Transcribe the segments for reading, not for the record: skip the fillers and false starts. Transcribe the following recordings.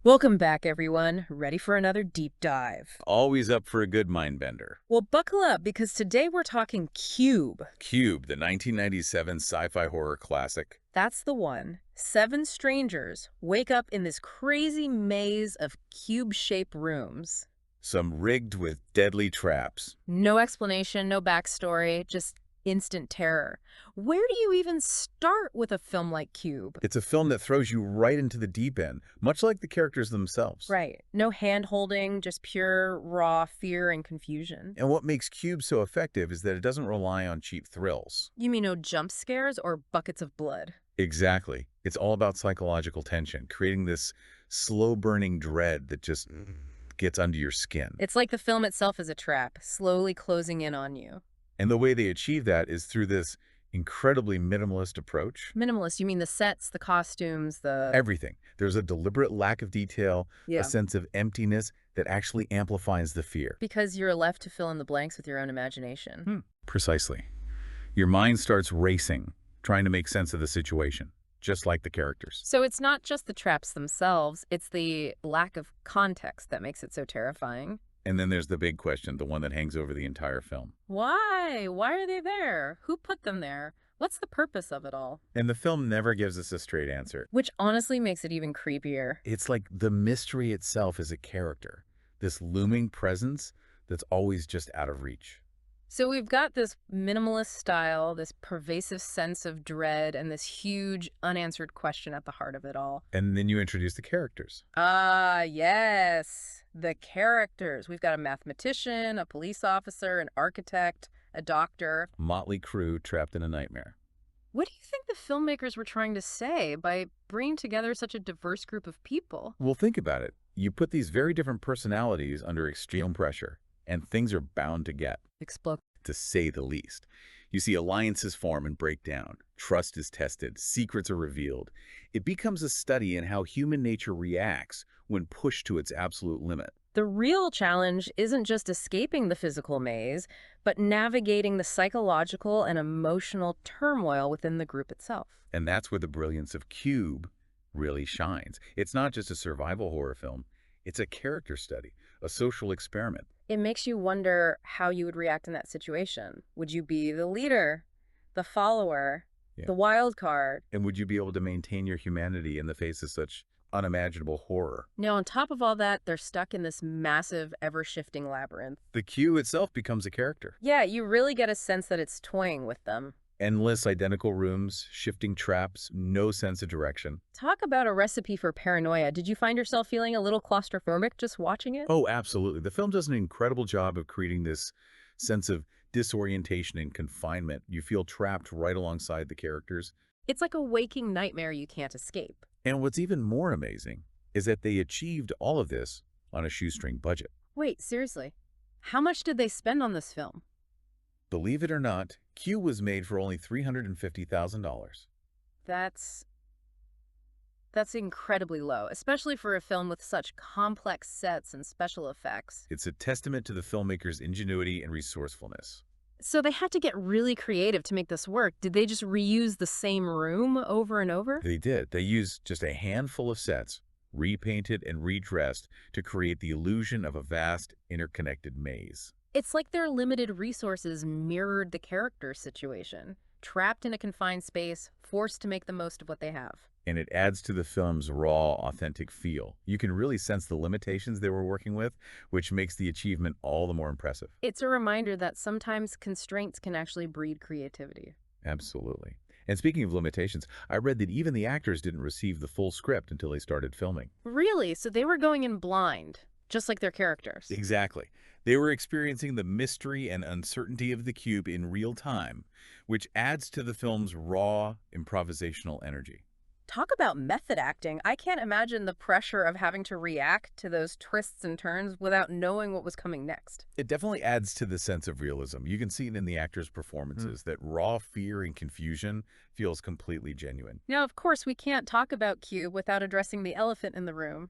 Welcome back, everyone. Ready for another deep dive? Always up for a good mind bender. Well, buckle up because today we're talking Cube. Cube, the 1997 sci-fi horror classic. That's the one. Seven strangers wake up in this crazy maze of cube-shaped rooms. Some rigged with deadly traps. No explanation, no backstory, just instant terror. Where do you even start with a film like Cube? It's a film that throws you right into the deep end, much like the characters themselves. Right. No hand-holding, just pure, raw fear and confusion. And what makes Cube so effective is that it doesn't rely on cheap thrills. You mean no jump scares or buckets of blood? Exactly. It's all about psychological tension, creating this slow-burning dread that just gets under your skin. It's like the film itself is a trap, slowly closing in on you. And the way they achieve that is through this incredibly minimalist approach. Minimalist, you mean the sets, the costumes, the... Everything. There's a deliberate lack of detail, Yeah. a sense of emptiness that actually amplifies the fear. Because you're left to fill in the blanks with your own imagination. Precisely. Your mind starts racing, trying to make sense of the situation, just like the characters. So it's not just the traps themselves, it's the lack of context that makes it so terrifying. And then there's the big question, the one that hangs over the entire film. Why? Why are they there? Who put them there? What's the purpose of it all? And the film never gives us a straight answer. Which honestly makes it even creepier. It's like the mystery itself is a character, this looming presence that's always just out of reach. So we've got this minimalist style, this pervasive sense of dread, and this huge unanswered question at the heart of it all. And then you introduce the characters. Ah, yes. The characters. We've got a mathematician, a police officer, an architect, a doctor. Motley crew trapped in a nightmare. What do you think the filmmakers were trying to say by bringing together such a diverse group of people? Well, think about it. You put these very different personalities under extreme pressure, and things are bound to get, Explode. to say the least. You see alliances form and break down. Trust is tested. Secrets are revealed. It becomes a study in how human nature reacts when pushed to its absolute limit. The real challenge isn't just escaping the physical maze, but navigating the psychological and emotional turmoil within the group itself. And that's where the brilliance of Cube really shines. It's not just a survival horror film. It's a character study, a social experiment. It makes you wonder how you would react in that situation. Would you be the leader, the follower, Yeah. the wild card? And would you be able to maintain your humanity in the face of such unimaginable horror? Now, on top of all that, they're stuck in this massive, ever-shifting labyrinth. The Cube itself becomes a character. Yeah, you really get a sense that it's toying with them. Endless identical rooms, shifting traps, no sense of direction. Talk about a recipe for paranoia. Did you find yourself feeling a little claustrophobic just watching it? Oh, absolutely. The film does an incredible job of creating this sense of disorientation and confinement. You feel trapped right alongside the characters. It's like a waking nightmare you can't escape. And what's even more amazing is that they achieved all of this on a shoestring budget. Wait, seriously? How much did they spend on this film? Believe it or not, Q was made for only $350,000. That's incredibly low, especially for a film with such complex sets and special effects. It's a testament to the filmmaker's ingenuity and resourcefulness. So they had to get really creative to make this work. Did they just reuse the same room over and over? They did. They used just a handful of sets, repainted and redressed to create the illusion of a vast, interconnected maze. It's like their limited resources mirrored the character situation, trapped in a confined space, forced to make the most of what they have. And it adds to the film's raw, authentic feel. You can really sense the limitations they were working with, which makes the achievement all the more impressive. It's a reminder that sometimes constraints can actually breed creativity. Absolutely. And speaking of limitations, I read that even the actors didn't receive the full script until they started filming. Really? So they were going in blind, just like their characters. Exactly. They were experiencing the mystery and uncertainty of the cube in real time, which adds to the film's raw, improvisational energy. Talk about method acting. I can't imagine the pressure of having to react to those twists and turns without knowing what was coming next. It definitely adds to the sense of realism. You can see it in the actors' performances, that raw fear and confusion feels completely genuine. Now, of course, we can't talk about Cube without addressing the elephant in the room,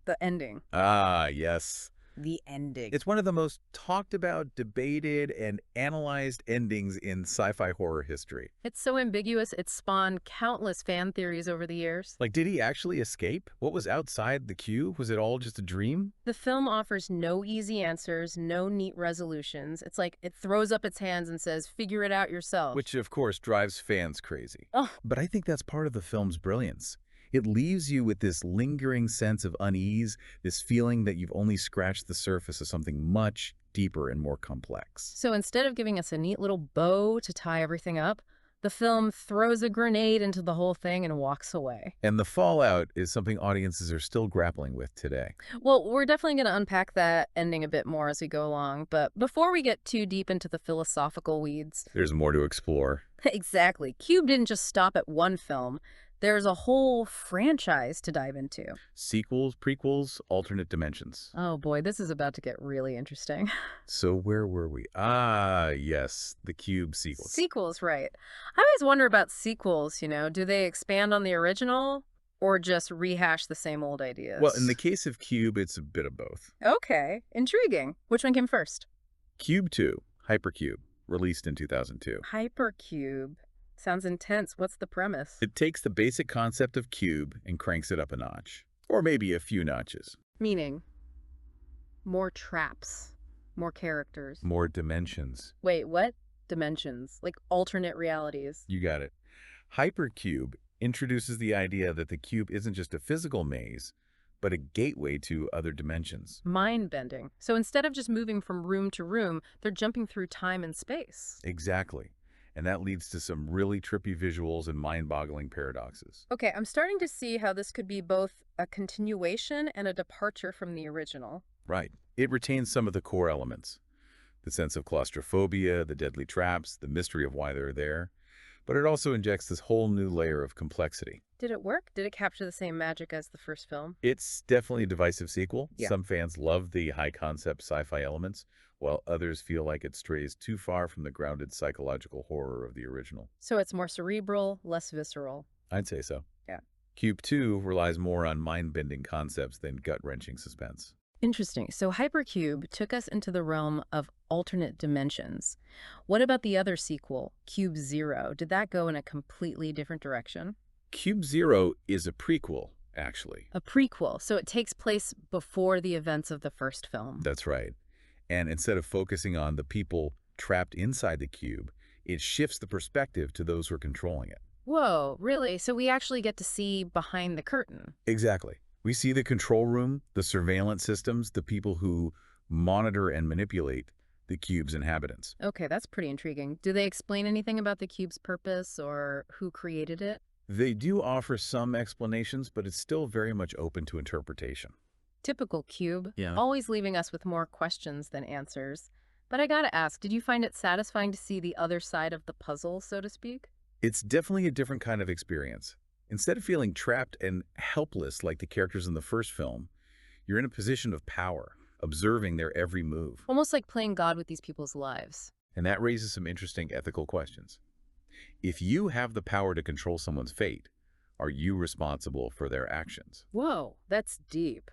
the ending. Ah, yes. The ending. It's one of the most talked about, debated, and analyzed endings in sci-fi horror history. It's so ambiguous, it's spawned countless fan theories over the years. Like, did he actually escape? What was outside the cube? Was it all just a dream? The film offers no easy answers, no neat resolutions. It's like it throws up its hands and says, figure it out yourself. Which, of course, drives fans crazy. Oh, But I think that's part of the film's brilliance. It leaves you with this lingering sense of unease, this feeling that you've only scratched the surface of something much deeper and more complex. so instead of giving us a neat little bow to tie everything up, the film throws a grenade into the whole thing and walks away. And the fallout is something audiences are still grappling with today. Well, we're definitely going to unpack that ending a bit more as we go along, but before we get too deep into the philosophical weeds, There's more to explore. exactly, Cube didn't just stop at one film. There's a whole franchise to dive into. Sequels, prequels, alternate dimensions. Oh boy, this is about to get really interesting. So where were we? Ah, yes, the Cube sequels. Sequels, right. I always wonder about sequels, do they expand on the original or just rehash the same old ideas? Well, in the case of Cube, it's a bit of both. Okay, intriguing. Which one came first? Cube 2, Hypercube, released in 2002. Hypercube. Sounds intense. What's the premise? It takes the basic concept of cube and cranks it up a notch. Or maybe a few notches. Meaning, more traps, more characters. More dimensions. Wait, what? Dimensions, like alternate realities. You got it. Hypercube introduces the idea that the cube isn't just a physical maze, but a gateway to other dimensions. Mind bending. So instead of just moving from room to room, they're jumping through time and space. Exactly. And that leads to some really trippy visuals and mind-boggling paradoxes. Okay, I'm starting to see how this could be both a continuation and a departure from the original. Right. It retains some of the core elements. The sense of claustrophobia, the deadly traps, the mystery of why they're there. But it also injects this whole new layer of complexity. Did it work? Did it capture the same magic as the first film? It's definitely a divisive sequel. Yeah. Some fans love the high-concept sci-fi elements, while others feel like it strays too far from the grounded psychological horror of the original. So it's more cerebral, less visceral. I'd say so. Yeah. Cube 2 relies more on mind-bending concepts than gut-wrenching suspense. Interesting. So Hypercube took us into the realm of alternate dimensions. What about the other sequel, Cube Zero? Did that go in a completely different direction? Cube 0 is a prequel, actually. A prequel, so it takes place before the events of the first film. That's right. And instead of focusing on the people trapped inside the cube, it shifts the perspective to those who are controlling it. Whoa, really? So we actually get to see behind the curtain. Exactly. We see the control room, the surveillance systems, the people who monitor and manipulate the cube's inhabitants. Okay, that's pretty intriguing. Do they explain anything about the cube's purpose or who created it? They do offer some explanations, but it's still very much open to interpretation. Typical Cube, Yeah. always leaving us with more questions than answers. But I gotta ask, did you find it satisfying to see the other side of the puzzle, so to speak? It's definitely a different kind of experience. Instead of feeling trapped and helpless like the characters in the first film, you're in a position of power, observing their every move. Almost like playing God with these people's lives. And that raises some interesting ethical questions. If you have the power to control someone's fate, are you responsible for their actions? Whoa, that's deep.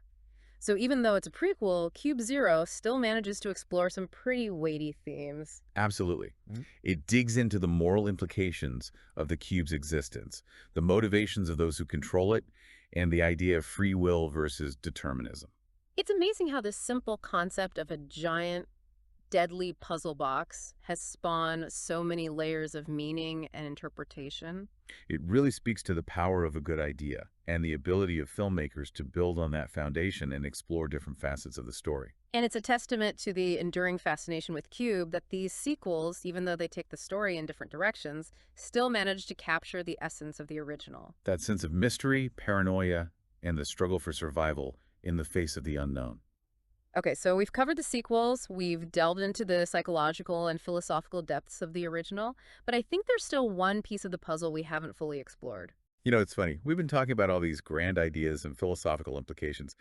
So even though it's a prequel, Cube Zero still manages to explore some pretty weighty themes. Absolutely. Mhm. It digs into the moral implications of the cube's existence, the motivations of those who control it, and the idea of free will versus determinism. It's amazing how this simple concept of a giant, deadly puzzle box has spawned so many layers of meaning and interpretation. It really speaks to the power of a good idea and the ability of filmmakers to build on that foundation and explore different facets of the story. And it's a testament to the enduring fascination with Cube that these sequels, even though they take the story in different directions, still manage to capture the essence of the original. That sense of mystery, paranoia, and the struggle for survival in the face of the unknown. Okay, so we've covered the sequels, we've delved into the psychological and philosophical depths of the original, but I think there's still one piece of the puzzle we haven't fully explored. You know, it's funny. We've been talking about all these grand ideas and philosophical implications,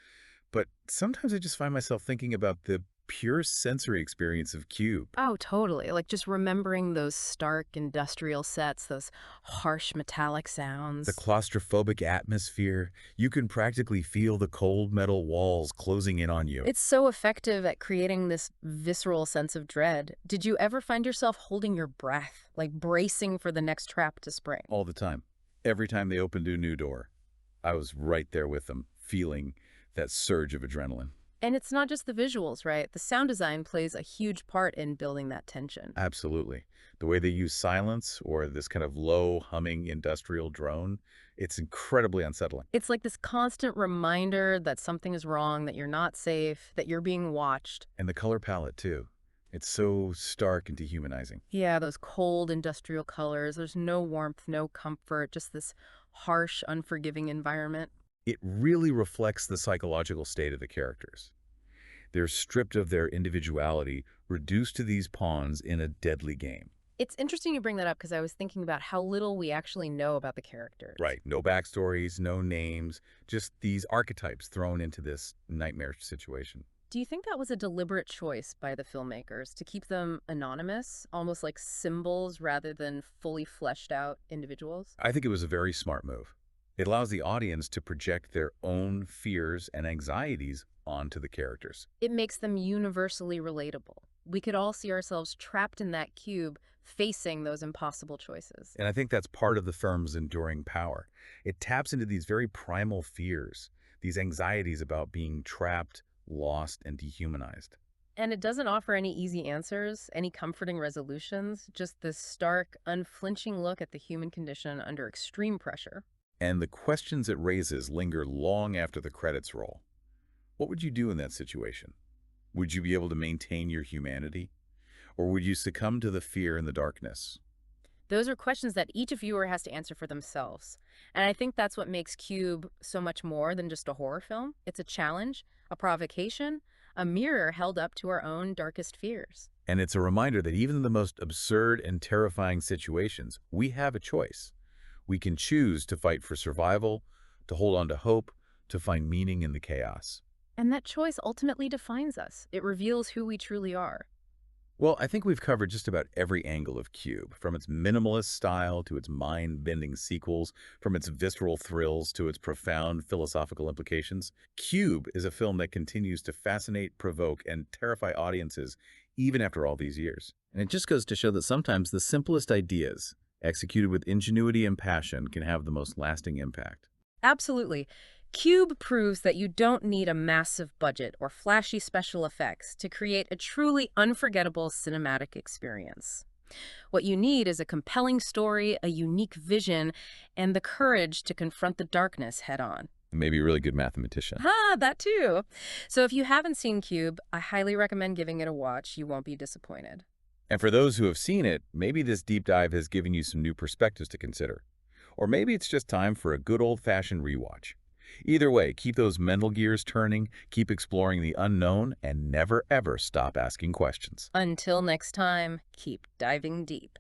But sometimes I just find myself thinking about the pure sensory experience of Cube. Oh, totally. Like just remembering those stark industrial sets, those harsh metallic The sounds. claustrophobic atmosphere, you can practically feel the cold metal walls closing in on you It's so effective at creating this visceral sense of dread. Did you ever find yourself holding your breath, like bracing for the next trap to spring? all the time. Every time they opened a new door, I was right there with them, feeling that surge of adrenaline. And it's not just the visuals, right? The sound design plays a huge part in building that tension. Absolutely. The way they use silence or this kind of low humming industrial drone, it's incredibly unsettling. It's like this constant reminder that something is wrong, that you're not safe, that you're being watched. And the color palette, too. It's so stark and dehumanizing. Yeah, those cold industrial colors. There's no warmth, no comfort, just this harsh, unforgiving environment. It really reflects the psychological state of the characters. They're stripped of their individuality, reduced to these pawns in a deadly game. It's interesting you bring that up because I was thinking about how little we actually know about the characters. Right. No backstories, no names, just these archetypes thrown into this nightmare situation. Do you think that was a deliberate choice by the filmmakers to keep them anonymous, almost like symbols rather than fully fleshed out individuals? I think it was a very smart move. It allows the audience to project their own fears and anxieties onto the characters. It makes them universally relatable. We could all see ourselves trapped in that cube, facing those impossible choices. And I think that's part of the film's enduring power. It taps into these very primal fears, these anxieties about being trapped, lost, and dehumanized. And it doesn't offer any easy answers, any comforting resolutions, just this stark, unflinching look at the human condition under extreme pressure. And the questions it raises linger long after the credits roll. What would you do in that situation? Would you be able to maintain your humanity? Or would you succumb to the fear and the darkness? Those are questions that each viewer has to answer for themselves. And I think that's what makes Cube so much more than just a horror film. It's a challenge, a provocation, a mirror held up to our own darkest fears. And it's a reminder that even in the most absurd and terrifying situations, we have a choice. We can choose to fight for survival, to hold on to hope, to find meaning in the chaos. And that choice ultimately defines us. It reveals who we truly are. Well, I think we've covered just about every angle of Cube, from its minimalist style to its mind-bending sequels, from its visceral thrills to its profound philosophical implications. Cube is a film that continues to fascinate, provoke, and terrify audiences even after all these years. And it just goes to show that sometimes the simplest ideas, executed with ingenuity and passion, can have the most lasting impact. Absolutely. Cube proves that you don't need a massive budget or flashy special effects to create a truly unforgettable cinematic experience. What you need is a compelling story, a unique vision, and the courage to confront the darkness head on. Maybe a really good mathematician. That too. So if you haven't seen Cube, I highly recommend giving it a watch. You won't be disappointed. And for those who have seen it, maybe this deep dive has given you some new perspectives to consider. Or maybe it's just time for a good old-fashioned rewatch. Either way, keep those mental gears turning, keep exploring the unknown, and never ever stop asking questions. Until next time, keep diving deep.